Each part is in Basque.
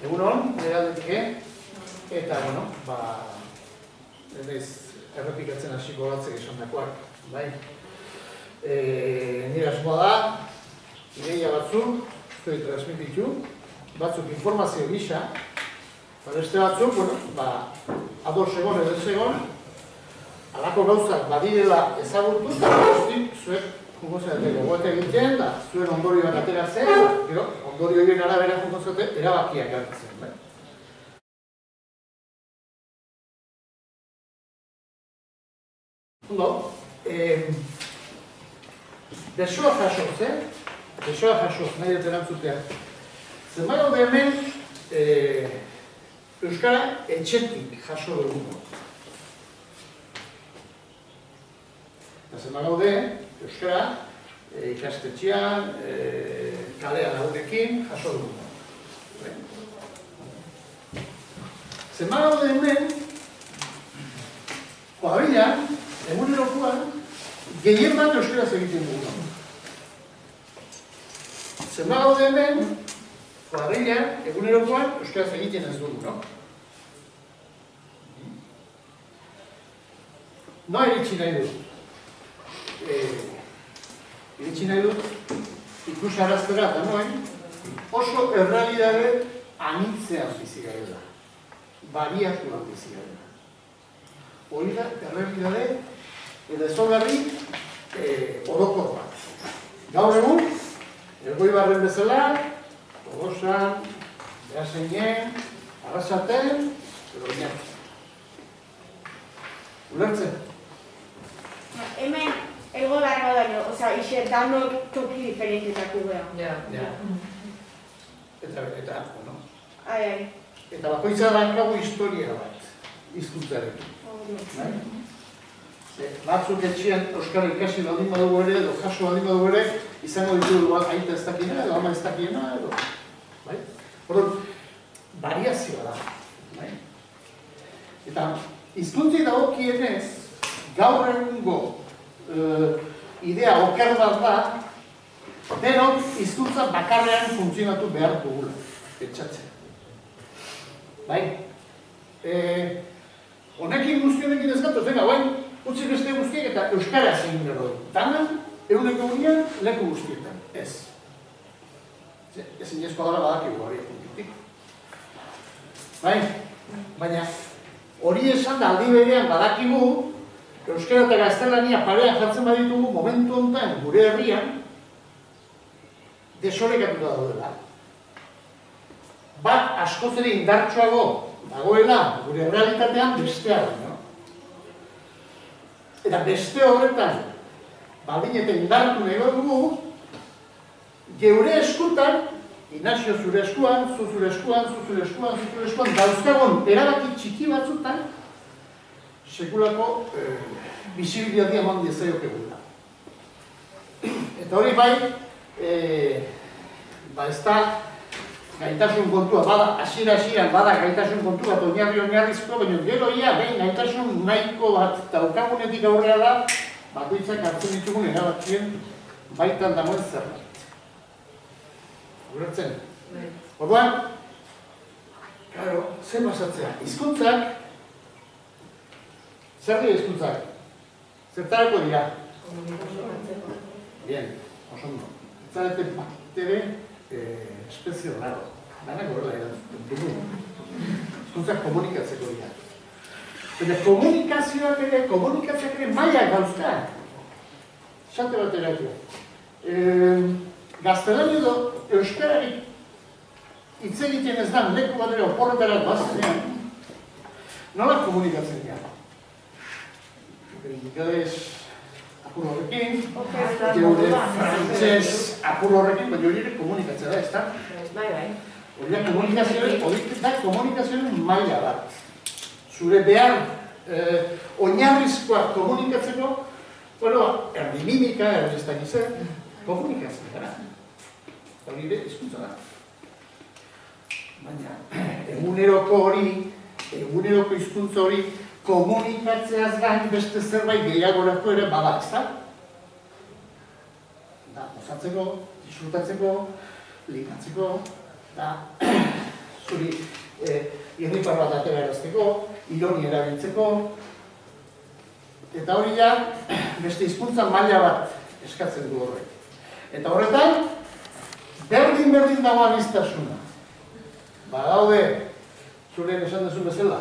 Egunon, aldetik, eta, bueno, ez errepikatzen hasiko batzek esan dakoak, bai? Nire asmoa da, ideia batzuk, zuei transmititu, batzuk informazio gisa, beste batzuk, bueno, ados egon edo ez egon, halako gauzak badirela ezagutu, zuek jungo zaten gogoeta egiten, da zuen ondorioak ateratzen, gero, ondorio horien arabera jungo zaten, erabakiak hartzen, bai? Ondo, besoa jasoz, besoa jasoz, nahi dut erantzutea. Zenbait gaude hemen, Euskara etxetik jaso dugu. Eta zenbait gaude, Euskara ikastetxean, kalean haurekin jaso dugu. Zenbait gaude hemen, kuadrilan, egunerokoan, gehien bat euskaraz egiten dugu. Zenbat gaude hemen, kuadrilan, egunerokoan, euskaraz egiten ez dugu, no? Noa iritsi nahi dut? Iritsi nahi dut, ikusaraztera eta noen, oso errealidade anitzean bizi garela. Bariatuan bizi garela. Hori da, errealidade, eta ezaugarri orokor bat. Gaur egun, Elgoibarren bezala, Tolosan, Beasainen, Arrasaten, edo Oñati. Ulertzen? Hemen, Elgoibarren daño, osea, ixe danok toki diferentetako gara. Ja. Eta, bueno. Ai. Eta bakoitza daukagu historia bat, hizkuntzarekin. Batzuk etxean euskara ikasi baldin badugu ere, edo jaso baldin badugu ere, izango ditugu aita ez dakiena, edo ama ez dakiena, edo... Horren, variazioa da. Eta, hizkuntzei dagokienez, gaur egungo idea oker bat da, denok hizkuntza bakarrean funtzionatu behar dugula, pentsatzen. Bai? Honekin guztionekin ez gatoz, venga, guain, utzi beste guztiek eta euskaraz egin behar dugu. Dana, eguneko gunean, leku guztietan, ez. Ezin jezkoa dara badakigu hori puntitik. Bai? Baina, hori esan da aldi berean badakigu, euskara eta gaztelania parean jartzen baditugu momentu honetan gure herrian, desorekatuta daudela. Bat askoz ere indartsuago dagoela gure realitatean bestea da. Eta beste horretan, baldin eta indartu nahi dugu, geure eskutan, Ignacio zure eskuan, zu zure eskuan, zu zure eskuan, zu zure eskuan, dauzkagon erabaki txiki batzutan, sekulako bisibilidatia eman diezaiok eguna. Eta hori bai, ez da, gaitasun kontua, bada, hasiera-hasieran bada gaitasun kontua bat oinarrizko, baina gero ia, behin gaitasun nahiko bat daukagunetik aurrera da, bakoitzak hartzen ditugun erabakien baitan dagoen zerbait. Ulertzen? Orduan, claro, zer pasatzea? Hizkuntzak, zer dira hizkuntzak? Zertarako dira? Bien, oso ondo. Zarete baktere espezio raro. Danak horrela erantzuten dugu. Hizkuntzak komunikatzeko dira. Eta komunikazioak ere mailak dauzka. Xante bat eratu. Gaztelania edo euskararik hitz egiten ez da leku batera oporretara bazenean, nola komunikatzen dira? Ingeles apur horrekin, geure frantzes apur horrekin, baina hori ere komunikatzea da, ez da? Hori da komunikazioaren maila bat. Zure behar oinarrizkoak komunikatzeko, erdi mimika, erdi ez dakiz komunikatzen gara. Hori ere, hizkuntza da. Baina, eguneroko hizkuntza hori, komunikatzeaz gain beste zerbait gehiagorako ere bada, ez da? Da, osatzeko, disfrutatzeko, ligatzeko, eta zuri irripar bat atera erazteko, ironi erabiltzeko, eta hori ja, beste hizkuntza maila bat eskatzen du horrek. Eta horretan, berdin dago aniztasuna. Badaude, zuren esan duzun bezala,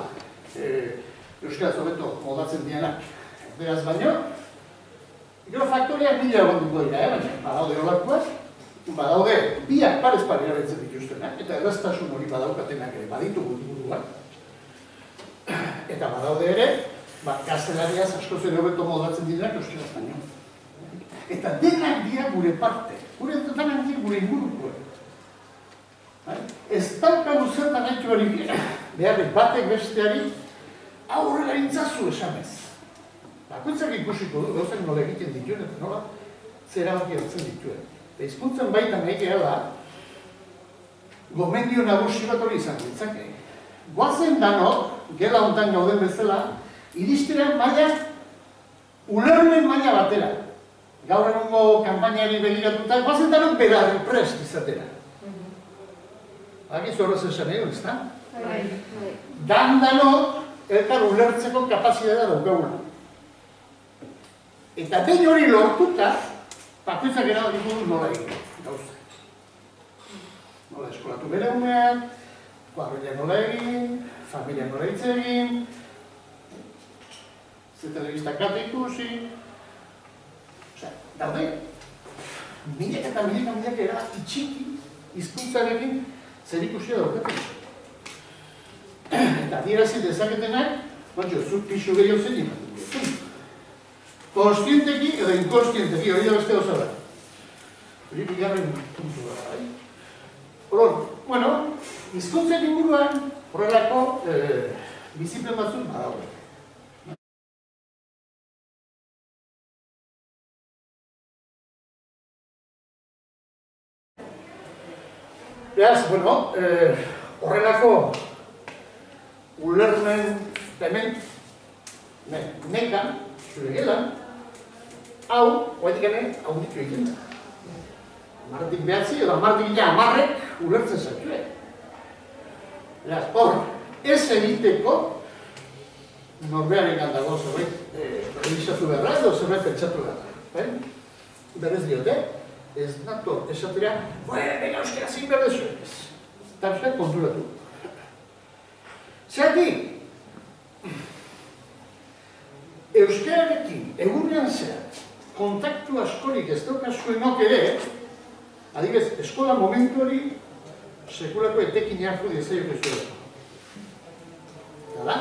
euskaraz hobeto moldatzen dianak, beraz baino, gero faktoriak bila egonduko dira, baina badaude holakoak, badaude biak parez pare erabiltzen dituztenak, eta erraztasun hori badaukatenak ere baditugu buruan. Eta badaude ere, gaztelariaz asko zen hobeto moldatzen direnak euskaraz baino. Eta denak dira gure parte, denak dira gure ingurukoa. Ez daukagu zertan haitu hori beharrik batek besteari aurrera intzazu esanez. Bakoitzak ikusiko du, gauzak nola egiten dituen eta nola zera bat jartzen dituen. Eta hizkuntzen baitan egea da, gomendio nagusi bat hori izan ditzake. Goazen danok, gela hontan gauden bezala, iristera maila, ulermen maila batera. Gaur egungo kanpainari begiratuta, goazen danok berari prest izatera. Agizu horrez esan egon, ez da? Dan-danok, elkar ulertzeko kapazitatea daukaguna. Eta behin hori lortuta, bakoitzak erabakiko du nola egin, gauza. Nola eskolatu bere umean, kuadrilla nola egin, familia nola hitz egin, ze telebista kate ikusi. Osea, daude, milaka erabaki txiki hizkuntzarekin zer ikusia daukaten. Eta adierazi dezaketenak, zuk pixu gehiago zen imatu. Konstienteki edo inkonstienteki, hori da beste gauza da. Hori bigarren puntu da, bai? Bueno, hizkuntzen inguruan horrelako biziplen batzuk badaude. Beraz, bueno, horrelako ulermen hemen nekan, zure gelan, hau, oetik hemen, hau ditu egiten da. Marretik behatzi edo marretik ja amarrek ulertzen zaitue. Beraz, hor, ez egiteko norbearen gandago zerbait revisatu beharra edo zerbait pentsatu beharra. Berrez diote, ez nato esatera, bega euskara zein behar dezuen ez. Eta euskara konturatu. Zergatik, euskararekin egunean zehar kontaktu askorik ez daukazuenok ere, adibidez, eskola momentu hori sekulako etekin hartu diezaioke zuen. Eta da,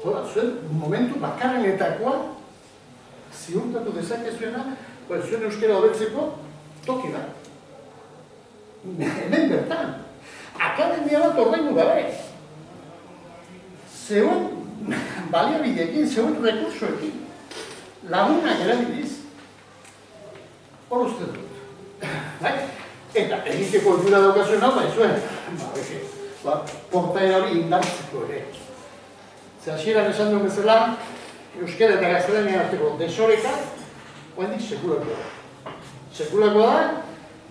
zuen momentu bakarrenetakoa ziurtatu dezakezuena, zuen euskara hobetzeko toki da. Hemen bertan, akademia bat ordaindu gabe. Zeuen baliabideekin, zeuen rekursoekin, lagunak erabiliz, hor uste dut. Eta egiteko ohitura daukazuen hau, zuen, portaera hori indartzeko ere. Ze hasieran esan duen bezala, euskara eta gaztelania arteko desoreka, oendik sekulakoa da. Sekulakoa da,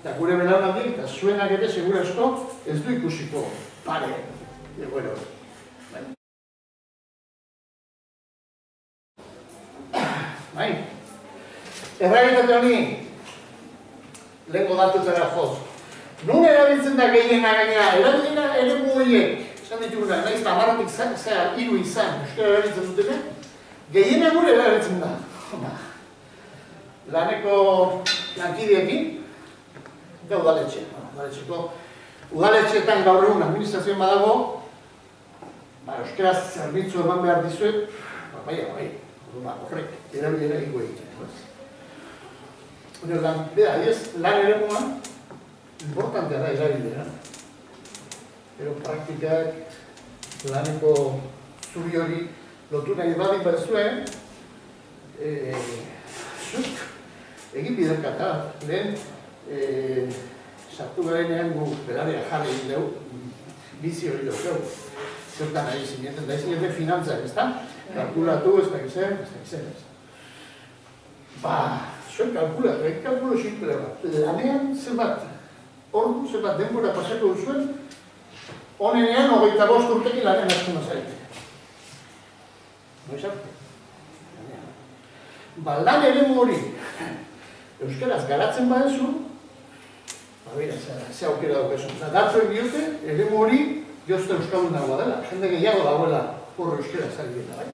eta gure belaunaldi, eta zuenak ere segura esko ez du ikusiko pare egoera hori. Errealitate honi, lehenko datutara joz. Nun erabiltzen da gehiena gaina, erabilena ere horiek, esan dituguna, nahiz eta marratik zera hiru izan, euskara erabiltzen dutene, gehiena gure erabiltzen da. Laneko lankidiekin, eta udaletxe. Udaletxeetan gaur egun administrazioan badago, euskaraz zerbitzu eman behar dizuet, horrek erabilera ingo egiten. Lan ere moan, importantea da erabilera. Pero praktikak, laneko zuri hori lotu nahi badin bat zuen, zuk egin biderkata, lehen sartu garenean gu berarea jarri egin dugu, bizi hori dugu. Zertan nahi zineten, da zineten finantzak, ez da? Kalkulatu, ez da gizen, zuen kalkulatu, egin kalkulo simple bat. Lanean zenbat, ordu zenbat denbora pasako duzuen, honenean 25 urtekin lanen askuna zaite. Noiz arte? Lan eremu hori euskaraz garatzen badezu, ze aukera daukazu. Datzoek diote, eremu hori jozte euskaldun dagoa dela. Jende gehiago dagoela hor euskaraz ari dela, bai?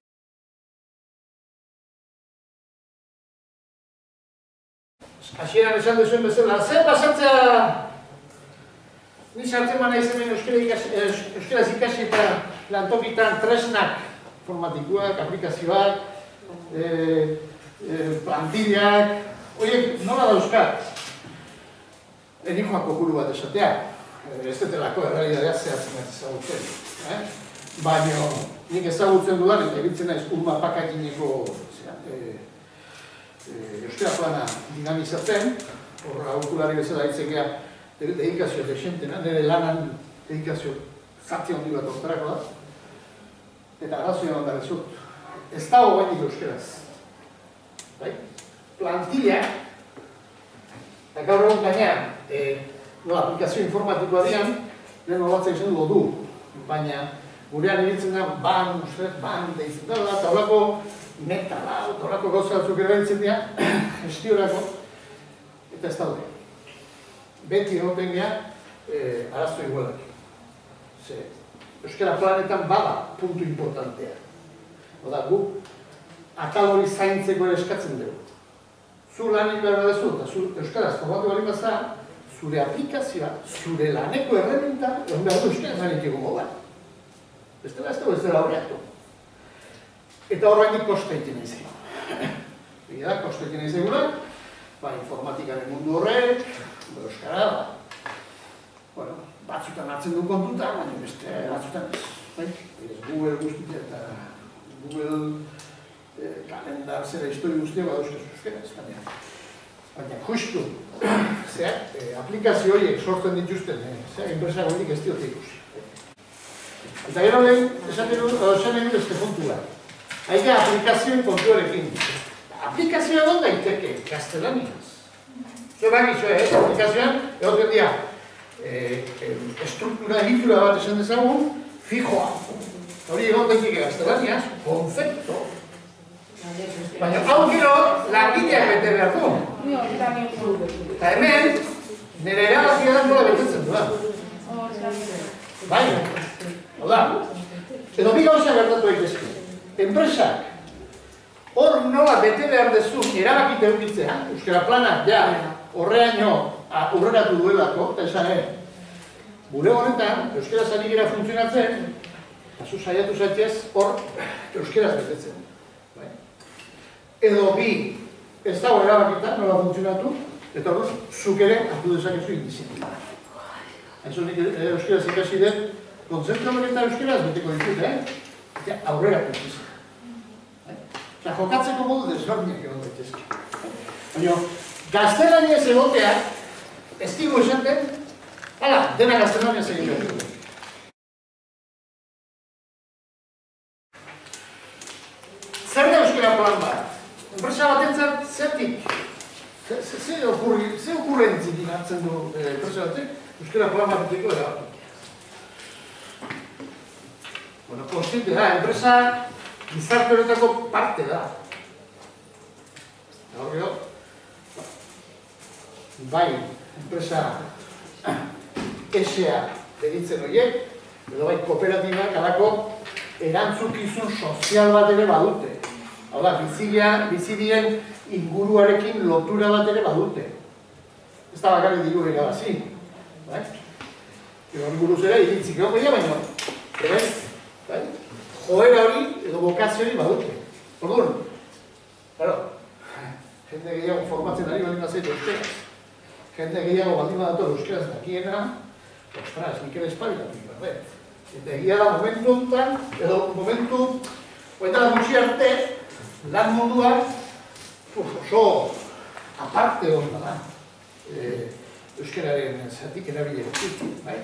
Hasieran esan duzuen bezala, zer pasatzea ni sartzen bana izanen euskaraz ikasi eta lantokitan tresnak informatikoak, aplikazioak, plantillak, horiek nola dauzkat? Enikoak kopuru bat esatea, ez detelako errealidadea zehatzen ez ezagutzen. Baina nik ezagutzen dudan eta egitzen naiz urma pakakineko euskara plana dinamizatzen, horra aurkulari bezala hitzen geha dedikazio desentena, nire lanan dedikazio zati handi bat orterako da, eta arrazoia bat darezut. Ez dago gaitik euskaraz. Plantillak, eta gaur egun gainean, aplikazio informatikoa dian, lehen horatzen izan du, baina gurean egitzen da, ban deitzen dela, eta horako metala, eta horako gauza batzuk erabiltzen dira, gestiorako, eta ez daude. Beti egoten geha, arazto igualak. Euskara planetan bada puntu importantea. Oda, gu, atal hori zaintzeko ere eskatzen dugu. Zu lanik behar badezu, eta zu euskaraz formatu bali baza, zure aplikazioa, zure laneko erreminta, egon behar du euskaraz lanik egongo da. Ez dela horreatu. Eta horrein kosta egiten izan. Egia da, kosta egiten izan informatikaren mundu horrek, euskara da. Batzutan hartzen du kontutan, baina beste batzutan ez. Google guztiak eta Google kalendar zera histori guztiak badauzkaz euskara. Baina justu, aplikazio horiek sortzen dituzten, enpresa goitik ez diote ikusi. Eta gero lehen, esan egin beste puntua. Haide aplikazioen kontuarekin. Aplikazioa egon daiteke, gaztelaniaz. Zue bagizu, aplikazioan, egoten dira, estruktura egitura bat esan dezagun, fijoa. Hori egon daiteke gaztelaniaz, konzepto. Baina hau gero, langileak bete behar du. Eta hemen, nire erabakia da nola betetzen duan. Bai, hau da. Edo bi gauza gertatu daitezke. Enpresak, hor nola bete behar dezu erabakite eukitzea, euskara planak ja horreaino aurreratu duelako, eta esan gure honetan, euskaraz ari gira funtzionatzen, zu saiatu zaitez hor euskaraz betetzen. Edo bi, ez dago erabakita nola funtzionatu, eta hor, zuk ere hartu dezakezu indizitina. Hain nik euskaraz ikasi den, konzentro eta euskaraz beteko ditut, aurrera pentsa. Jokatzeko modu desberdinak egon daitezke. Baina, gaztelaniaz egoteak, ez digu esaten, hala, dena gaztelaniaz egin behar. Zer da euskara plan bat? Enpresa batentzat zertik? Ze okurrentzik hartzen du enpresa batek? Euskara plan bat beteko erabatik. Konstiente da, enpresa gizarte horretako parte da. Horrego, bai, enpresa SA deritzen horiek, edo bai kooperatibak alako erantzukizun sozial bat ere badute. Hau da, bizidien inguruarekin lotura bat ere badute. Ez da bakarrik diru irabazi. Hori buruz ere, iritzik egon baina, joera hori edo bokazio hori badute. Orduan, jende gehiago formatzen ari baldin bazaitu euskaraz. Jende gehiago baldin badator euskaraz dakiena, ostras, nik ere espalitatik berdet. Eta egia da momentu honetan, edo momentu, hoetan gutxi arte, lan munduak oso aparte hona da. Euskararen zatik erabiletik, bai?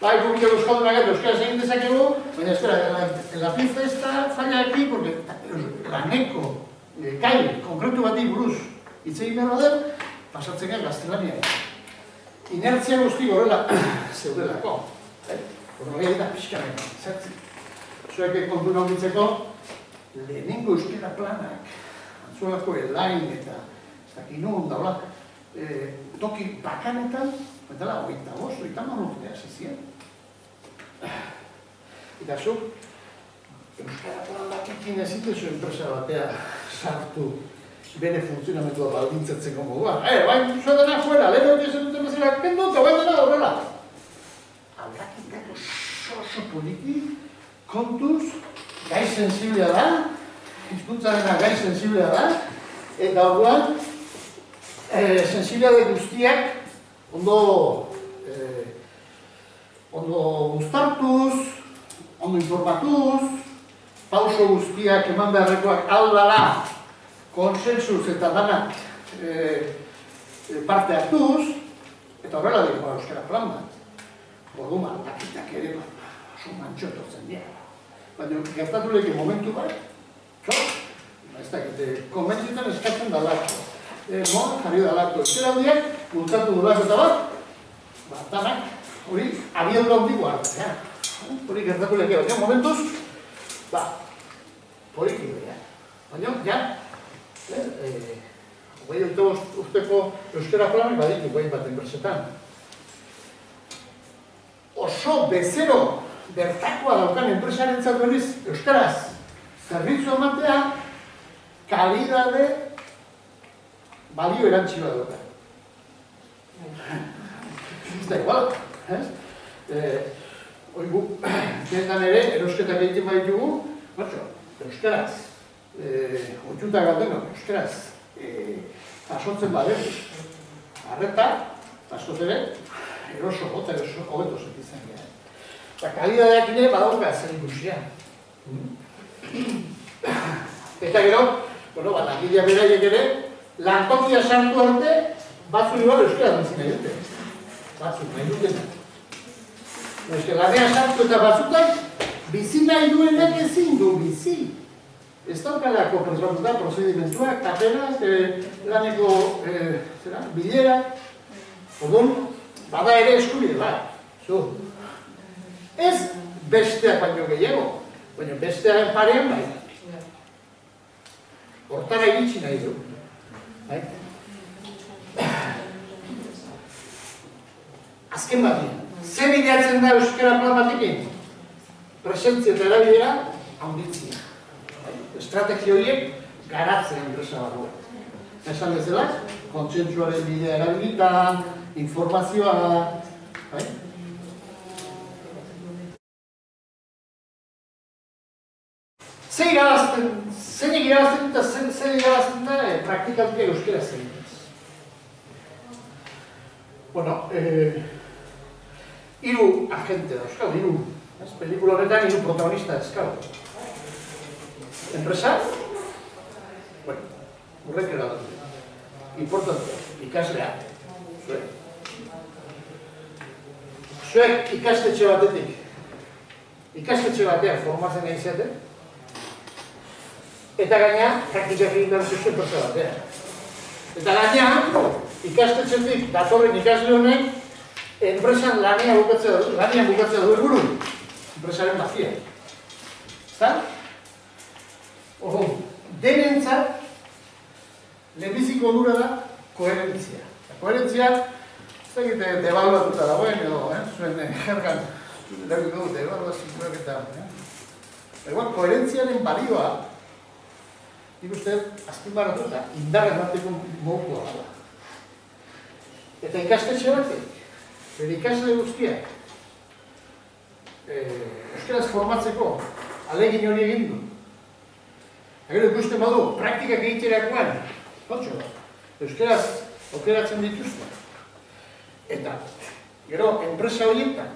Bai, guk euskaldunak euskaraz egin dezakegu, baina espera, la pinza ez da falla aquí, porque laneko gai konkretu bati buruz hitz egin behar baden, pasatzen gara gaztelania. Inertzia guzti horrela zeudelako. Hori da pixkamen, zertzi. Zuek kontu naunitzeko, lehenengo euskera planak, antzuelako elain eta ez dakit nun daula, toki bakanetan, betala, 25 urte hasi ziren. Eta zuk, euskara planak ekin ezitezu enpresa batea sartu bere funtzionamentua baldintzatzeko modua. Bain, zua dena fuera, lehen hori esan duten bezala, kendu eta bain dena horrela. Aldakitako oso poliki, kontuz, gai sensiblea da, hizkuntzarena gai sensiblea da, eta orduan, sensiblea guztiak ondo uztartuz, ondo informatuz, pauso guztiak eman beharrekoak aldala, konsensuz eta danak parte hartuz, eta horrela dira euskara plan bat. Orduan, aldaketak ere oso mantxotortzen dira. Baina gertatu lehike momentu bat, ez dakit, konbentzitan eskatzen dalako. Jarri dalako euskeraldiak, bultzatu dulaz eta bat, danak hori abiadura handiko hartzea. Hori gertatu lehike bat, momentuz, poliki dira. Baina, ja, hogei urteko euskara planik baditu gai bat enpresetan. Oso bezero bertakoa daukan enpresaren berriz euskaraz zerbitzu ematea kalidade balio erantzi bat dauka. Ez da igual, ez? Oigu, dendan ere, erosketak egiten baditugu, euskaraz, oitxuta galdenok, euskaraz, jasotzen badegu. Arreta, askoz ere, eroso, gota eroso, hobeto sentitzen gara. Eta kalidadeak ere badauka zer ikusia. Eta gero, langilea beraiek ere, lantokia sartu arte, batzuk igual euskara dantzi nahi dute. Batzuk nahi dutena. Lanean sartu eta batzutak, bizi nahi duenak ezin du bizi. Ez daukalako kontratuta prozedimentuak, tapenak, laneko bilerak. Orduan, bada ere eskubide bat. Ez besteak baino gehiago, baina bestearen parean bai. Hortara iritsi nahi du. Azken batean, zer bideatzen da euskara plan batekin? Presentzia eta erabilera handitzea. Estrategia horiek garatzen enpresa barruan. Esan bezala, kontzentzuaren bidea erabilita, informazioa, zein irabazten eta zein irabazten da praktikaltia euskera zein. Bueno, hiru agente dauzkau, pelikula honetan hiru protagonista dauzkau. Enpresa, horrek erabazten. Importante, ikaslea. Zuek ikastetxe batetik, ikastetxe batean formatzen nahi izaten, eta gaina, praktikak egin behar zuzuen enpresa batean. Eta gaina, ikastetxetik datorren ikasle honek, enpresan lanian bukatzea du helburu, enpresaren bazia. Ezta? Denentzat, lehenbiziko onura da, koherentzia. Koherentzia, ez da egite debaluatuta dagoen, edo, zuen jergan, lehiko dut, debaluazioak eta... Egoan, koherentziaren balioa, nik uste, azpimarratuta, indarra emateko modukoa da. Eta ikastetxe batek, bere ikasle guztiak, euskaraz formatzeko, alegin hori egin du. Gero ikusten badu, praktikak egiterakoan, euskaraz aukeratzen dituzte. Eta, gero, enpresa horietan,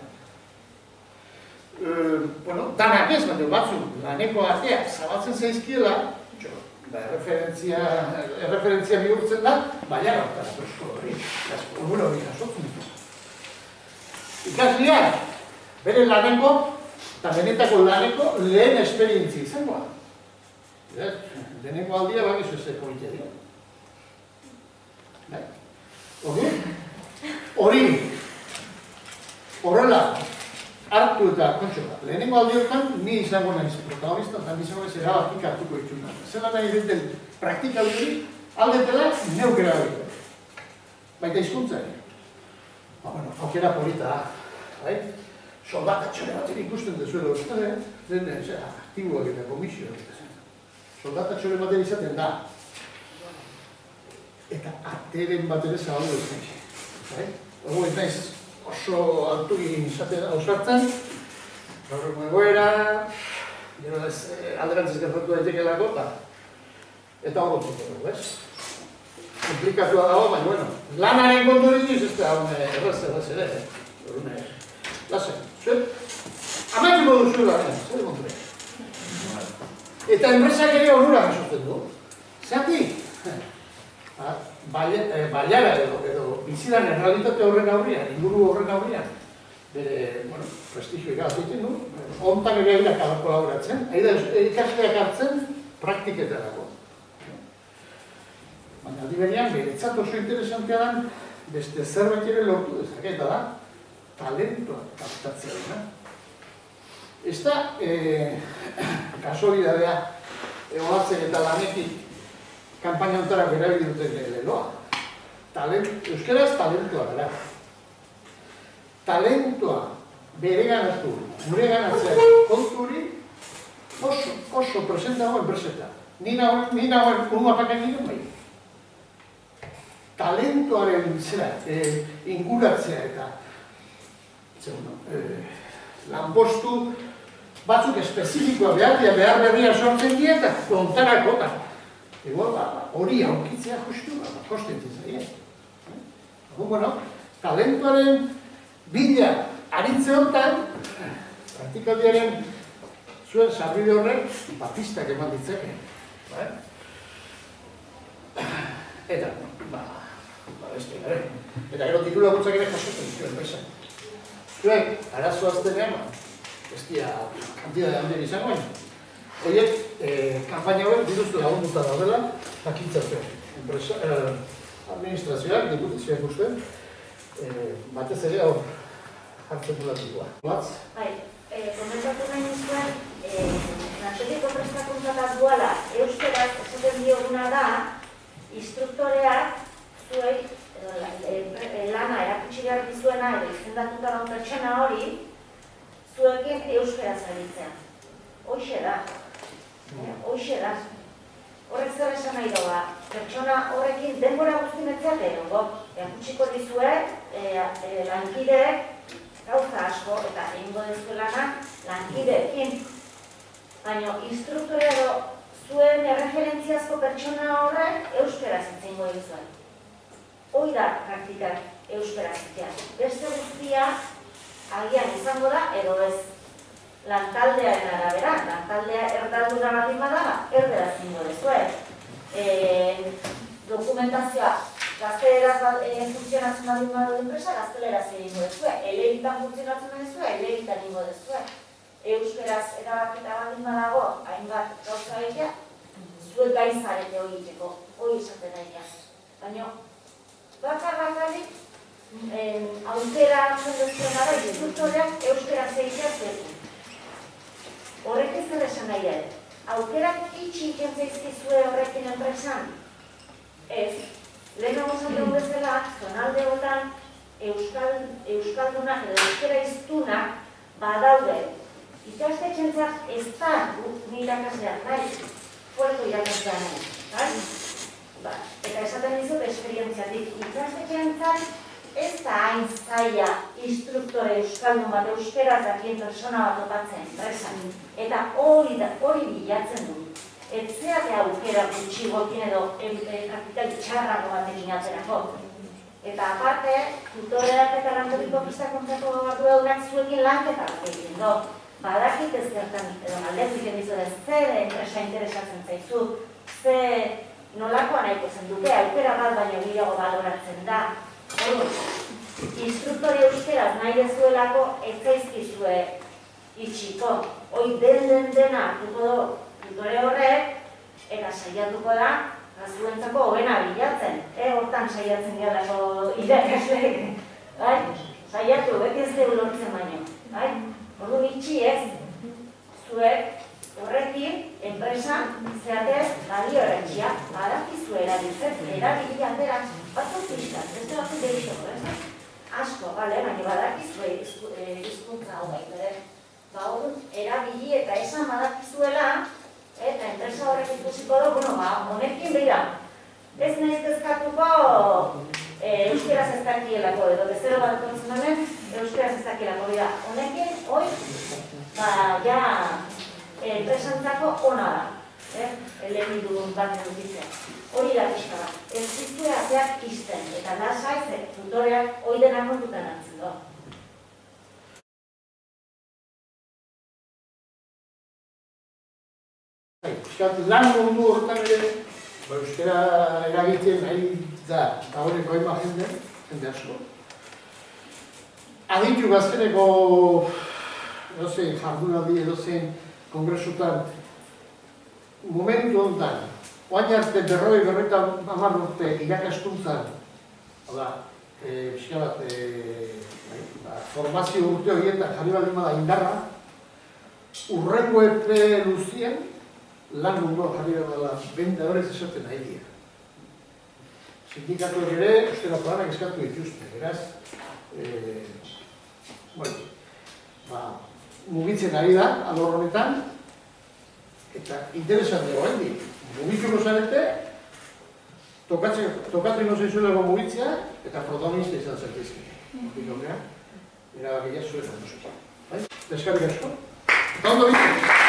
danak ez, baina batzuk, laneko arteak zabaltzen zaizkiela, erreferentzia bihurtzen da, baina gautara, egun hori jasotzen ditu. Ikasleak, bere laneko, eta benetako laneko lehen esperientzia izangoa. Leheneko aldia bakizu ez politia dira. Hori, horrela hartu eta lehenengo aldiotan ni izango naiz protagonista, eta izango naiz erabakik hartuko itxuna. Zela nahi duten praktikabili, aldetela neuk erabakik. Baita hizkuntza ere. Aukera polita da. Soldata txore baten ikusten dezuela uste, den aktiboak eta komisioak. Soldata txore baten izaten da. Eta ateren bat ere zabaldu ez nahi. Hor ez naiz oso altu izaten ausartzen, gaur egoera, alderantzez gertatu daitekelako, eta hor gotuko dugu, ez? Komplikatua dago, baina, bueno, lanaren kontu ditiz, ez da, erraz ere, lasen, zuet, amaituko duzu lanen, zer kontu ere. Eta enpresak ere onura jasotzen du. Zergatik? Baiara edo bizidan errealitate horren aurrian, inguru horren aurrian, bere, prestigio egiten du, ontan ere egirak kolaboratzen, ikasleak hartzen praktiketarako. Baina aldi berean, beretzat oso interesantea da, beste zerbait ere lortu dezaketa da, talentoa kaptatzea dena. Ez da, kasualidadea, egoatzen eta lanetik, kampaina ontara berabili duten leloa. Euskaraz talentoa gara. Talentoa bere ganatu, gure ganatzea konturi oso presentago enpreseta. Ni nagoen unua pakan nire bai. Talentoaren zera, inguratzea eta lanpostu batzuk espezifikoa behar berria sortzen dira eta kontarako eta hori aukitzea justu, kostentzen zaien. Talentoaren bila aritze honetan, praktikaldiaren zuen sarbide horren pistak eman ditzake. Eta, eta gero diru laguntzak ere jasotzen zuen enpresa. Zuek, arazo aztenean, ez dira kantidade handian izango baina. Horiek, kampaina horiek dituzte lagunduta daudela, jakintzatzen. Administrazioak, diputazioak uste, batez ere hor hartzen dulatikoa. Batz? Bai, komentatu nahi nizuen, natxetiko prestakuntzataz duala, euskaraz esaten dioguna da, instruktoreak zuei lana erakutsi behar dizuena edo izendatuta daun pertsona hori, zuekin euskaraz aritzea. Hoxe da. Horrek zer esan nahi doa, pertsona horrekin denbora guztimetzeak edo, erakutsiko dizuet, lankideek gauza asko eta egingo dezulana lankideekin. Baina instruktore edo zuen erreferentziazko pertsona horrek euskaraz itzengo dizuen. Hoi da praktikak euskaraz itzea. Beste guztia agian izango da edo ez. Lantaldearen arabera, lantaldea erdaldura baldin badala, erderaz zingo dezuet. Dokumentazioa gazteleraz funtzionatzen baldin badu enpresa, gazteleraz egingo dezuet. Elegitan funtzionatzen dezuet, elegitan egingo dezuet. Euskeraz erabakita baldin badago, hainbat gauza egitea, zuet gaizarete hori itxeko, hori esaten egitea. Baina, bakarrik, aukera hartzen duzuen gara, instruktoreak euskeraz egitea zetu. Horrek ez zer esan nahi ere. Aukerak itxi ikentzaizkizue horrekin enpresan? Ez. Lehenago esan dugu bezala, zonaldeotan euskaldunak edo euskera hiztunak badaude. Ikastetxentzat ez da ni irakasleak nahi, fuerko irakasleak nahi. Eta esaten dizut esperientziatik, ikastetxentzat ez da hain zaila instruktore euskaldun bat euskeraz dakien persona bat topatzen, enpresan. Eta hori bilatzen du. Ez zeate aukera gutxi gotin edo praktikal txarrako batekin atzerako. Eta aparte, tutoreak eta lantoriko prestakuntzako arduradunak zuekin lanketa bat egin do. Badakit ez gertan edo galdezik edizu da ze enpresa interesatzen zaizu, ze nolakoa nahiko zen duke, aukera bat baino gehiago baloratzen da. Instruktori euskeraz nahi dezuelako ez zaizkizue itxiko. Hoi dena hartuko du tutore horrek eta saiatuko da zuentzako hobena bilatzen. Hortan saiatzen gehalako irakasleek. Saiatu, beti ez dugu lortzen baino. Orduan itxi ez, zuek horrekin enpresa zeatez balio erantxia, badakizu erabiltzen, erabili handerak batzuk pixkat, beste batzuk gehiago, ez? Asko, baina badakizu hizkuntza hau ere. Hor, erabili eta esan badakizuela, eta enpresa horrek ikusiko du, honekin dira. Ez nahiz kezkatuko euskeraz ez dakielako, edo bezero bat etortzen hemen, euskeraz ez dakielako dira. Honekin, hoi, ja, enpresantzako ona da, elementu bat edukitzea. Hori da pixka bat. Ez zizue ateak izten, eta lasai, tutoreak hoi denak kontutan hartzen du. Lan mundu horretan ere, euskara eragitzen nahi da, eta horreko hainbat jende asko. Aditu gazteneko edozein jardunaldi, edozein kongresutan, momentu honetan, oain arte berroita 50 urte irakaskuntzan, formazio urte horietan jarri baldin bada indarra, urrengo epe luzien, lan mundu jarri bada benda horrez esaten nahi dira. Sindikatuak ere, euskara planak eskatu dituzte, beraz, mugitzen ari da, alor honetan, eta interesan dugu hendik. Mugituko zarete, tokatzen no zaizuelako mugitzea, eta protagonista izan zertizkene. Hortik horrean, erabakia zuen. Eskerrik asko. Eta ondo bitu.